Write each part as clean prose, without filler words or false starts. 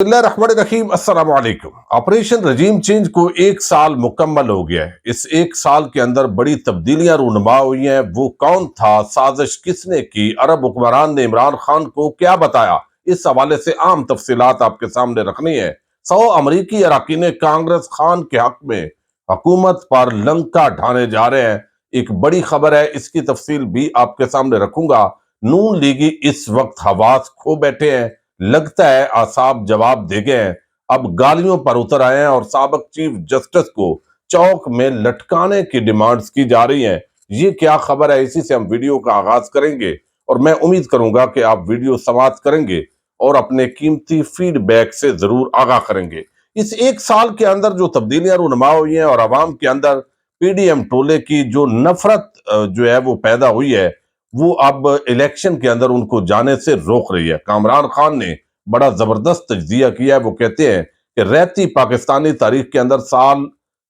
बिस्मिल्लाहिर्रहमानिर्रहीम, अस्सलाम वालेकुम। ऑपरेशन रजीम चेंज को एक साल मुकम्मल हो गया है। इस एक साल के अंदर बड़ी तब्दीलियां रूनुमा हुई हैं। वो कौन था, साजिश किसने की, अरब हुक्मरान ने इमरान खान को क्या बताया, इस हवाले से आम तफसीलात आपके सामने रखनी है। 100 अमरीकी अरकान कांग्रेस खान के हक में हुकूमत पर लंका ढाने जा रहे हैं। एक बड़ी खबर है, इसकी तफसील भी आपके सामने रखूंगा। नून लीगी इस वक्त हवास खो बैठे हैं। लगता है आसाब जवाब दे गए हैं। अब गालियों पर उतर आए हैं और साबिक चीफ जस्टिस को चौक में लटकाने की डिमांड्स की जा रही हैं। ये क्या खबर है, इसी से हम वीडियो का आगाज करेंगे और मैं उम्मीद करूंगा कि आप वीडियो समाप्त करेंगे और अपने कीमती फीडबैक से जरूर आगाह करेंगे। इस एक साल के अंदर जो तब्दीलियां रूनुमा हुई हैं और आवाम के अंदर पीडीएम टोले की जो नफरत जो है वो पैदा हुई है, वो अब इलेक्शन के अंदर उनको जाने से रोक रही है। कामरान खान ने बड़ा जबरदस्त तज्जिया किया है। वो कहते हैं कि रहती पाकिस्तानी तारीख के अंदर साल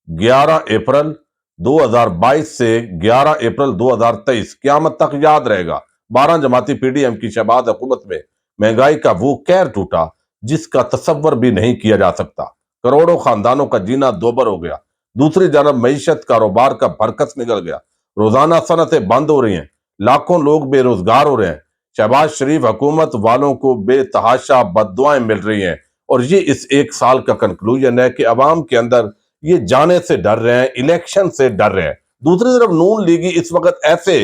11 अप्रैल 2022 से 11 अप्रैल 2023 क़यामत तक याद रहेगा। 12 जमाती पीडीएम की शहबाज हुकूमत में महंगाई का वो कहर टूटा जिसका तसव्वुर भी नहीं किया जा सकता। करोड़ों खानदानों का जीना दोबर हो गया। दूसरी जानब मईशत कारोबार का भरकस निकल गया। रोजाना सनतें बंद हो रही हैं। लाखों लोग बेरोजगार हो रहे हैं। शहबाज शरीफ हुकूमत वालों को बेतहाशा बद्दुआएं मिल रही हैं और ये इस एक साल का कंक्लूजन है कि अवाम के अंदर ये जाने से डर रहे हैं, इलेक्शन से डर रहे हैं। दूसरी तरफ नून लीगी इस वक्त ऐसे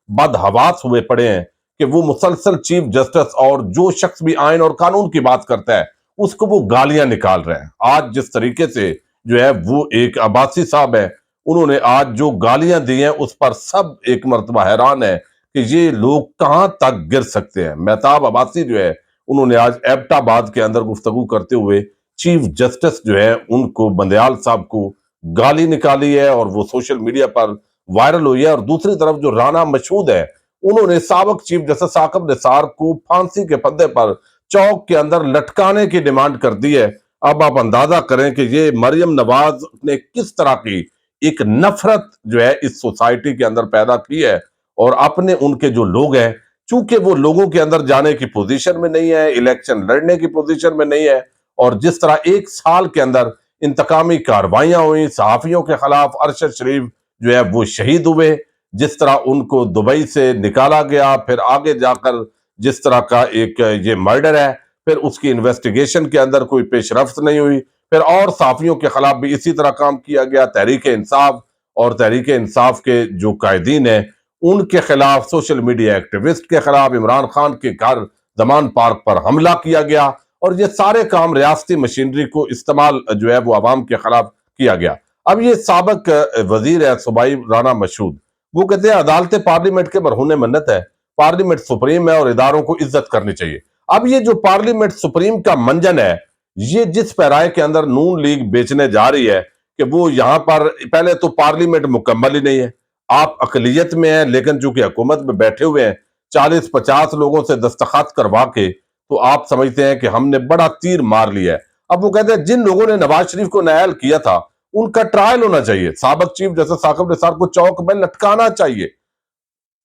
बदहवास हुए पड़े हैं कि वो मुसलसल चीफ जस्टिस और जो शख्स भी आइन और कानून की बात करता है उसको वो गालियां निकाल रहे हैं। आज जिस तरीके से जो है वो एक अब्बासी साहब है, उन्होंने आज जो गालियां दी हैं उस पर सब एक मर्तबा हैरान है कि ये लोग कहां तक गिर सकते हैं। मेहताब अब्बासी जो है, उन्होंने आज एबटाबाद के अंदर गुफ्तगू करते हुए चीफ जस्टिस जो है उनको, बंदयाल साहब को गाली निकाली है और वो सोशल मीडिया पर वायरल हुई है। और दूसरी तरफ जो राना मशहूद है, उन्होंने साबिक चीफ जस्टिस साकिब निसार को फांसी के फंदे पर चौक के अंदर लटकाने की डिमांड कर दी है। अब आप अंदाजा करें कि ये मरियम नवाज ने किस तरह की एक नफरत जो है इस सोसाइटी के अंदर पैदा की है। और अपने उनके जो लोग हैं, चूंकि वो लोगों के अंदर जाने की पोजीशन में नहीं है, इलेक्शन लड़ने की पोजीशन में नहीं है, और जिस तरह एक साल के अंदर इंतकामी कार्रवाइयां हुई, सहाफियों के खिलाफ अरशद शरीफ जो है वो शहीद हुए, जिस तरह उनको दुबई से निकाला गया, फिर आगे जाकर जिस तरह का एक ये मर्डर है, फिर उसकी इन्वेस्टिगेशन के अंदर कोई पेशरफ्त नहीं हुई, फिर और सहाफियों के खिलाफ भी इसी तरह काम किया गया। तहरीक इंसाफ और तहरीक इंसाफ के जो कायदीन है उनके खिलाफ, सोशल मीडिया एक्टिविस्ट के खिलाफ, इमरान खान के घर जमान पार्क पर हमला किया गया और ये सारे काम रियासती मशीनरी को इस्तेमाल जो है वो अवाम के खिलाफ किया गया। अब ये साबिक वजीर है सूबाई राना मशहूद, वो कहते हैं अदालत पार्लियामेंट के बरहूने मन्नत है, पार्लियामेंट सुप्रीम है और इदारों को इज्जत करनी चाहिए। अब ये जो पार्लियामेंट सुप्रीम का मंजन है, ये जिस पैराए के अंदर नून लीग बेचने जा रही है कि वो यहाँ पर पहले तो पार्लियामेंट मुकम्मल ही नहीं है, आप अकलियत में हैं लेकिन चूंकि हुकूमत में बैठे हुए हैं, 40-50 लोगों से दस्तखत करवा के तो आप समझते हैं कि हमने बड़ा तीर मार लिया है। अब वो कहते हैं जिन लोगों ने नवाज शरीफ को नायल किया था उनका ट्रायल होना चाहिए, साबिक चीफ जस्टिस साकिब निसार को चौक में लटकाना चाहिए।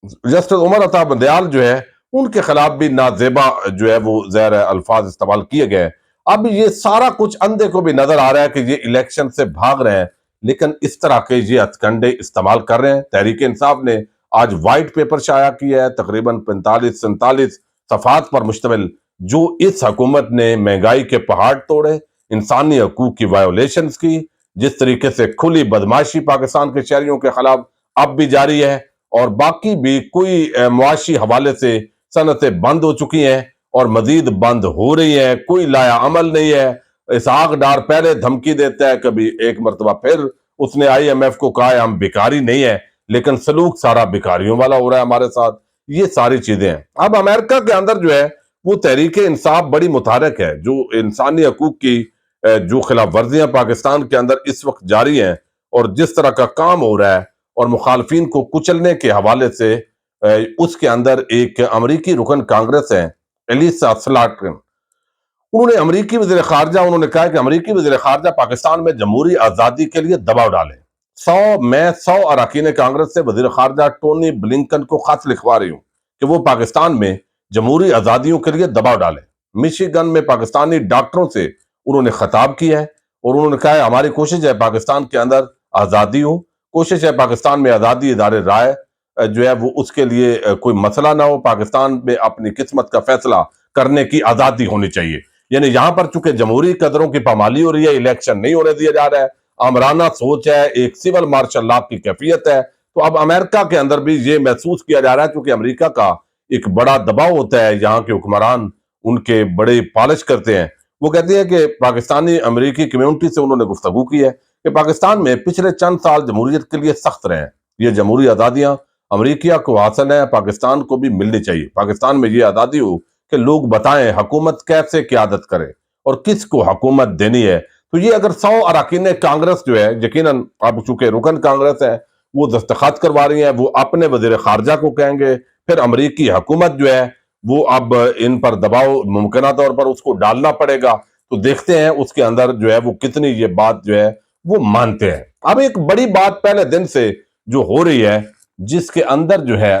जस्टिस उमर अता बंदयाल जो है उनके खिलाफ भी नाजेबा जो है वो जहर अल्फाज इस्तेमाल किए गए। अब ये सारा कुछ अंधे को भी नजर आ रहा है कि ये इलेक्शन से भाग रहे हैं, लेकिन इस तरह के ये हथकंडे इस्तेमाल कर रहे हैं। तहरीक इंसाफ ने आज वाइट पेपर शाया किया है, तकरीबन 45-47 सफात पर मुश्तमिल, जो इस हुकूमत ने महंगाई के पहाड़ तोड़े, इंसानी हकूक की वायोलेशंस की, जिस तरीके से खुली बदमाशी पाकिस्तान के शहरियों के खिलाफ अब भी जारी है, और बाकी भी कोई मुआशी हवाले से सनतें बंद हो चुकी हैं और मजीद बंद हो रही है, कोई लाया अमल नहीं है। इसहाक डार पहले धमकी देता है, कभी एक मरतबा फिर उसने IMF को कहा है हम भिखारी नहीं है, लेकिन सलूक सारा भिखारियों वाला हो रहा है हमारे साथ। ये सारी चीजें हैं। अब अमेरिका के अंदर जो है वो तहरीक इंसाफ बड़ी मुतहरक है, जो इंसानी हकूक की जो खिलाफ वर्जियां पाकिस्तान के अंदर इस वक्त जारी हैं और जिस तरह का काम हो रहा है और मुखालफिन को कुचलने के हवाले से, उसके अंदर एक अमरीकी रुकन कांग्रेस है एलिसा स्लाटन, उन्होंने अमरीकी वज़ीर ख़ारजा, उन्होंने कहा कि अमरीकी वज़ीर ख़ारजा पाकिस्तान में जमहूरी आज़ादी के लिए दबाव डालें। 100 अरकान कांग्रेस से वज़ीर ख़ारजा टोनी ब्लिंकन को खत लिखवा रही हूँ कि वो पाकिस्तान में जमहूरी आज़ादियों के लिए दबाव डालें। मिशिगन में पाकिस्तानी डॉक्टरों से उन्होंने खिताब किया है और उन्होंने कहा है हमारी कोशिश है पाकिस्तान के अंदर आज़ादी हो, कोशिश है पाकिस्तान में आज़ादी इदारे राय जो है वो उसके लिए कोई मसला ना हो, पाकिस्तान में अपनी किस्मत का फैसला करने की आज़ादी होनी चाहिए। यानी यहाँ पर चूंकि जमहूरी कदरों की पामाली हो रही है, इलेक्शन नहीं होने दिया जा रहा है, आमराना सोच है, एक सिविल मार्शल लॉ की कैफियत है, तो अब अमेरिका के अंदर भी ये महसूस किया जा रहा है क्योंकि अमेरिका का एक बड़ा दबाव होता है, यहाँ के हुक्मरान उनके बड़े पॉलिश करते हैं। वो कहते हैं कि पाकिस्तानी अमेरिकी कम्युनिटी से उन्होंने गुफ्तगू की है कि पाकिस्तान में पिछले चंद साल जमहूरियत के लिए सख्त रहे हैं, ये जमहूरी आज़ादियाँ अमेरिका को हासिल है, पाकिस्तान को भी मिलनी चाहिए। पाकिस्तान में ये आज़ादी हो कि लोग बताएं हुकूमत कैसे क़यादत करे और किसको हुकूमत देनी है। तो ये अगर 100 अरकान कांग्रेस जो है, यकीनन अब चूंकि रुकन कांग्रेस है, वो दस्तखत करवा रही है, वो अपने वज़ीर ख़ारजा को कहेंगे, फिर अमेरिकी हुकूमत जो है वो अब इन पर दबाव मुमकिन तौर पर उसको डालना पड़ेगा। तो देखते हैं उसके अंदर जो है वो कितनी ये बात जो है वो मानते हैं। अब एक बड़ी बात पहले दिन से जो हो रही है, जिसके अंदर जो है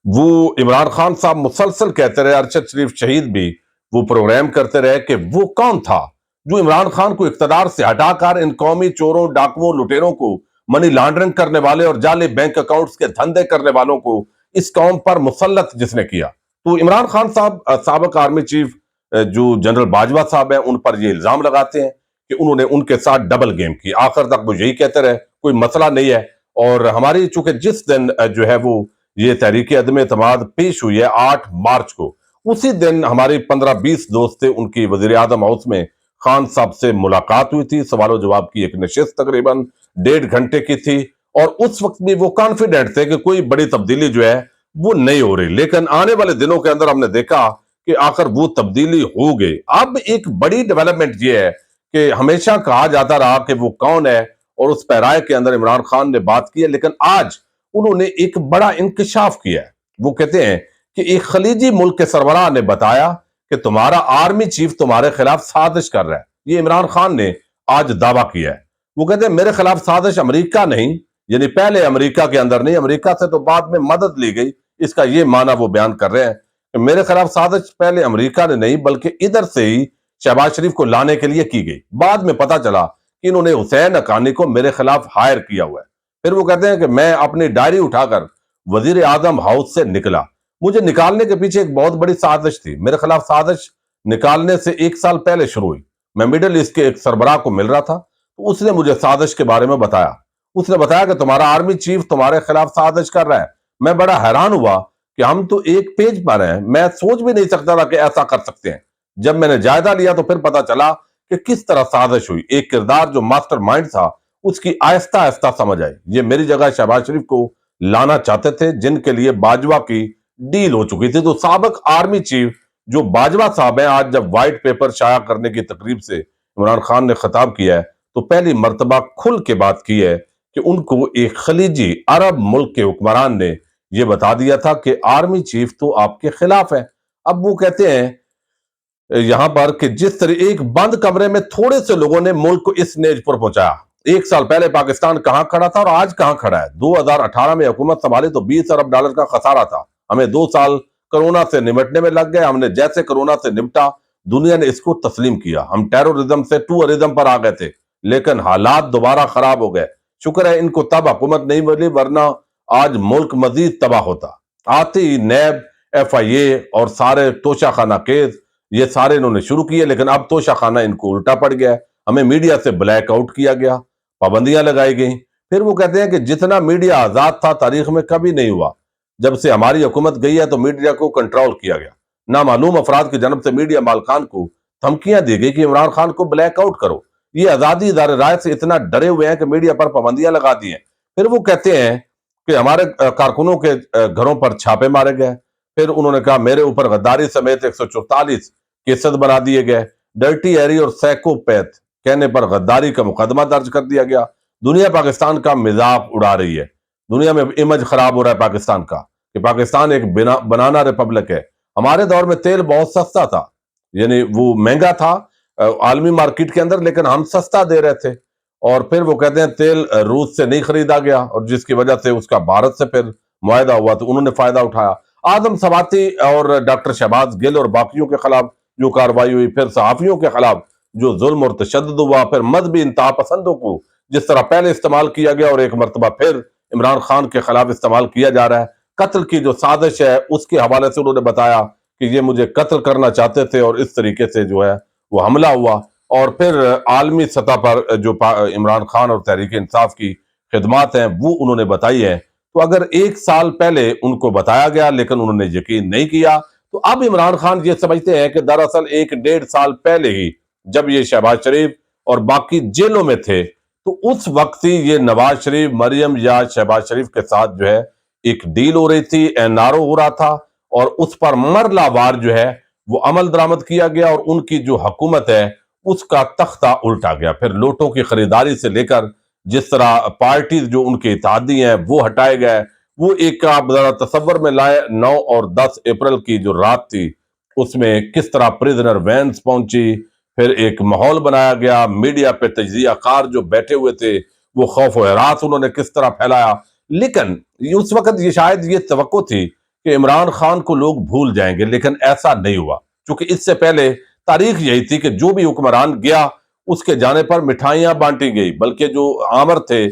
वो इमरान खान साहब मुसलसल कहते रहे, अरशद शरीफ शहीद भी वो प्रोग्राम करते रहे कि वो कौन था जो इमरान खान को इख्तदार से हटाकर इन कौमी चोरों, डाकुओं, लुटेरों को, मनी लॉन्ड्रिंग करने वाले और जाली बैंक अकाउंट्स के धंधे करने वालों को इस कौम पर मुसल्लत जिसने किया। तो इमरान खान साहब साबिक आर्मी चीफ जो जनरल बाजवा साहब हैं उन पर ये इल्जाम लगाते हैं कि उन्होंने उनके साथ डबल गेम की। आखिर तक वो यही कहते रहे कोई मसला नहीं है। और हमारी चूंकि जिस दिन जो है वो ये तहरीक अदम एतमाद पेश हुई है 8 मार्च को, उसी दिन हमारे 15-20 दोस्त थे, उनकी वजीर आजम हाउस में खान साहब से मुलाकात हुई थी। सवाल जवाब की एक नशिस्त तकरीबन 1.5 घंटे की थी और उस वक्त भी वो कॉन्फिडेंट थे कि कोई बड़ी तब्दीली जो है वो नहीं हो रही। लेकिन आने वाले दिनों के अंदर हमने देखा कि आखिर वो तब्दीली हो गई। अब एक बड़ी डेवलपमेंट ये है कि हमेशा कहा जाता रहा कि वो कौन है और उस पैराए के अंदर इमरान खान ने बात की है, लेकिन आज उन्होंने एक बड़ा इंकशाफ किया है। वो कहते हैं कि एक खलीजी मुल्क के सरबराह ने बताया कि तुम्हारा आर्मी चीफ तुम्हारे खिलाफ साजिश कर रहा है। ये इमरान खान ने आज दावा किया है। वो कहते हैं मेरे खिलाफ साजिश अमेरिका नहीं, यानी पहले अमेरिका के अंदर नहीं, अमेरिका से तो बाद में मदद ली गई, इसका ये माना वो बयान कर रहे हैं कि मेरे खिलाफ साजिश पहले अमेरिका ने नहीं बल्कि इधर से ही शहबाज शरीफ को लाने के लिए की गई। बाद में पता चला कि इन्होंने हुसैन हक्कानी को मेरे खिलाफ हायर किया हुआ है। फिर वो कहते हैं कि मैं अपनी डायरी उठाकर वजीर आजम हाउस से निकला, मुझे निकालने के पीछे एक बहुत बड़ी साजिश थी। मेरे खिलाफ साजिश निकालने से 1 साल पहले शुरू हुई। मैं मिडिल ईस्ट के एक सरबराह को मिल रहा था, तो उसने मुझे साजिश के बारे में बताया। उसने बताया कि तुम्हारा आर्मी चीफ तुम्हारे खिलाफ साजिश कर रहा है। मैं बड़ा हैरान हुआ कि हम तो एक पेज पर हैं, मैं सोच भी नहीं सकता था कि ऐसा कर सकते हैं। जब मैंने जायजा लिया तो फिर पता चला कि किस तरह साजिश हुई। एक किरदार जो मास्टर माइंड था उसकी आहिस्ता आहिस्ता समझ आई। ये मेरी जगह शहबाज शरीफ को लाना चाहते थे, जिनके लिए बाजवा की डील हो चुकी थी। तो साबिक आर्मी चीफ जो बाजवा साहब हैं, आज जब व्हाइट पेपर शाया करने की तकरीब से इमरान खान ने खिताब किया है तो पहली मर्तबा खुल के बात की है कि उनको एक खलीजी अरब मुल्क के हुक्मरान ने यह बता दिया था कि आर्मी चीफ तो आपके खिलाफ है। अब वो कहते हैं यहां पर कि जिस तरह एक बंद कमरे में थोड़े से लोगों ने मुल्क को इस नेज पर पहुंचाया। 1 साल पहले पाकिस्तान कहां खड़ा था और आज कहां खड़ा है। 2018 में हुकूमत संभाली तो $20 अरब का खसारा था। हमें 2 साल कोरोना से निपटने में लग गए। हमने जैसे कोरोना से निपटा, दुनिया ने इसको तस्लीम किया। हम टेररिज्म से टूरिज्म पर आ गए थे, लेकिन हालात दोबारा खराब हो गए। शुक्र है इनको तब हुकूमत नहीं मिली, वरना आज मुल्क मजीद तबाह होता। आते ही नैब, FIA और सारे तोशाखाना केस ये सारे इन्होंने शुरू किए, लेकिन अब तोशाखाना इनको उल्टा पड़ गया। हमें मीडिया से ब्लैक आउट किया गया, पाबंदियां लगाई गई। फिर वो कहते हैं कि जितना मीडिया आजाद था तारीख में कभी नहीं हुआ। जब से हमारी हुकूमत गई है तो मीडिया को कंट्रोल किया गया। नामालूम अफराद की जन्म से मीडिया मालकान को धमकियां दी गई कि इमरान खान को ब्लैक आउट करो। ये आजादी इदारे राय से इतना डरे हुए हैं कि मीडिया पर पाबंदियां लगा दी हैं। फिर वो कहते हैं कि हमारे कारकुनों के घरों पर छापे मारे गए। फिर उन्होंने कहा मेरे ऊपर गद्दारी समेत 144 केसेस बना दिए गए। डर्टी हैरी और साइकोपैथ कहने पर गद्दारी का मुकदमा दर्ज कर दिया गया। दुनिया पाकिस्तान का मजाक उड़ा रही है। दुनिया में इमेज खराब हो रहा है पाकिस्तान का कि पाकिस्तान एक बनाना रिपब्लिक है। हमारे दौर में तेल बहुत सस्ता था, यानी वो महंगा था आलमी मार्केट के अंदर, लेकिन हम सस्ता दे रहे थे। और फिर वो कहते हैं तेल रूस से नहीं खरीदा गया और जिसकी वजह से उसका भारत से फिर मुआहदा हुआ तो उन्होंने फायदा उठाया। आदम सवाती और डॉक्टर शहबाज गिल और बाकियों के खिलाफ जो कार्रवाई हुई, फिर सहाफियों के खिलाफ जो जुल्म और तशद्दुद हुआ, फिर मजहबी इंतहा पसंदों को जिस तरह पहले इस्तेमाल किया गया और एक मरतबा फिर इमरान खान के खिलाफ इस्तेमाल किया जा रहा है। कत्ल की जो साजिश है उसके हवाले से उन्होंने बताया कि ये मुझे कत्ल करना चाहते थे और इस तरीके से जो है वो हमला हुआ। और फिर आलमी सतह पर जो इमरान खान और तहरीक इंसाफ की खिदमात हैं वो उन्होंने बताई है। तो अगर एक साल पहले उनको बताया गया लेकिन उन्होंने यकीन नहीं किया, तो अब इमरान खान ये समझते हैं कि दरअसल एक डेढ़ साल पहले ही जब ये शहबाज शरीफ और बाकी जेलों में थे तो उस वक्त ही ये नवाज शरीफ, मरियम या शहबाज शरीफ के साथ जो है एक डील हो रही थी, एनआरओ हो रहा था और उस पर मरलावार जो है वो अमल दरामद किया गया और उनकी जो हुकूमत है उसका तख्ता उल्टा गया। फिर नोटों की खरीदारी से लेकर जिस तरह पार्टी जो उनके इत्तेहादी हैं वो हटाए गए, वो एक आप जरा तसव्वुर में लाए 9 और 10 अप्रैल की जो रात थी उसमें किस तरह प्रिजनर वैन्स पहुंची, फिर एक माहौल बनाया गया, मीडिया पे तजिया कार जो बैठे हुए थे वो खौफ व हरास उन्होंने किस तरह फैलाया। लेकिन उस वक्त ये शायद ये तवक्को थी कि इमरान खान को लोग भूल जाएंगे, लेकिन ऐसा नहीं हुआ क्योंकि इससे पहले तारीख यही थी कि जो भी हुक्मरान गया उसके जाने पर मिठाइयां बांटी गई, बल्कि जो आमर थे,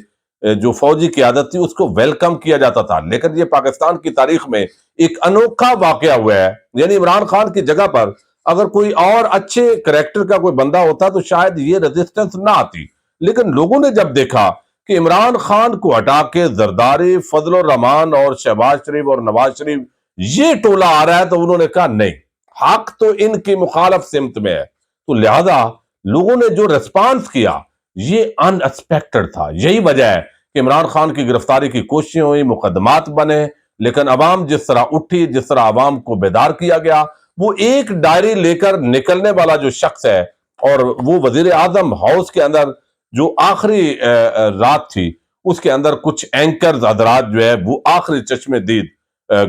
जो फौजी क़यादत थी उसको वेलकम किया जाता था। लेकिन ये पाकिस्तान की तारीख में एक अनोखा वाकया हुआ है, यानी इमरान खान की जगह पर अगर कोई और अच्छे करैक्टर का कोई बंदा होता तो शायद ये रेजिस्टेंस ना आती। लेकिन लोगों ने जब देखा कि इमरान खान को हटा के जरदारी, फजल रहमान और शहबाज शरीफ और नवाज शरीफ ये टोला आ रहा है, तो उन्होंने कहा नहीं, हक तो इनकी मुखालफ सिमत में है। तो लिहाजा लोगों ने जो रिस्पांस किया ये अनएक्सपेक्टेड था। यही वजह है कि इमरान खान की गिरफ्तारी की कोशिशें हुई, मुकदमात बने, लेकिन अवाम जिस तरह उठी, जिस तरह अवाम को बेदार किया गया, वो एक डायरी लेकर निकलने वाला जो शख्स है और वो वजीर आजम हाउस के अंदर जो आखिरी रात थी उसके अंदर कुछ एंकर्स हजरात जो है वो आखिरी चश्मे दीद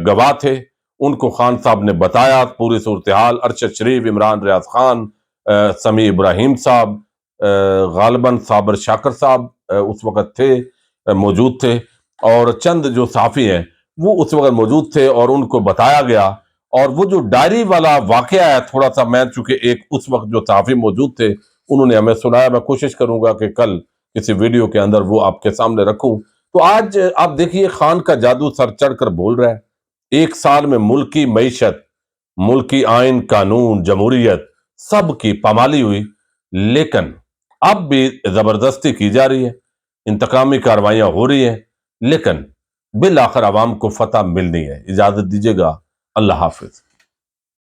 गवाह थे। उनको खान साहब ने बताया पूरी सूरत हाल, अरशद शरीफ, इमरान रियाज खान, समी इब्राहिम साहब, गालिबन साबर शाकर साहब उस वक्त थे, मौजूद थे और चंद जो साफी हैं वो उस वक्त मौजूद थे और उनको बताया गया। और वो जो डायरी वाला वाकया है, थोड़ा सा मैं चूंकि एक उस वक्त जो साफी मौजूद थे उन्होंने हमें सुनाया, मैं कोशिश करूंगा कि कल किसी वीडियो के अंदर वो आपके सामने रखूं। तो आज आप देखिए खान का जादू सर चढ़कर बोल रहा है। एक साल में मुल्की मईशत, मुल्की आइन, कानून, जमहूरियत सब की पामाली हुई, लेकिन अब भी जबरदस्ती की जा रही है, इंतकामी कार्रवाइयां हो रही हैं, लेकिन बिल आखिर आवाम को फतह मिलनी है। इजाजत दीजिएगा, अल्लाह हाफिज।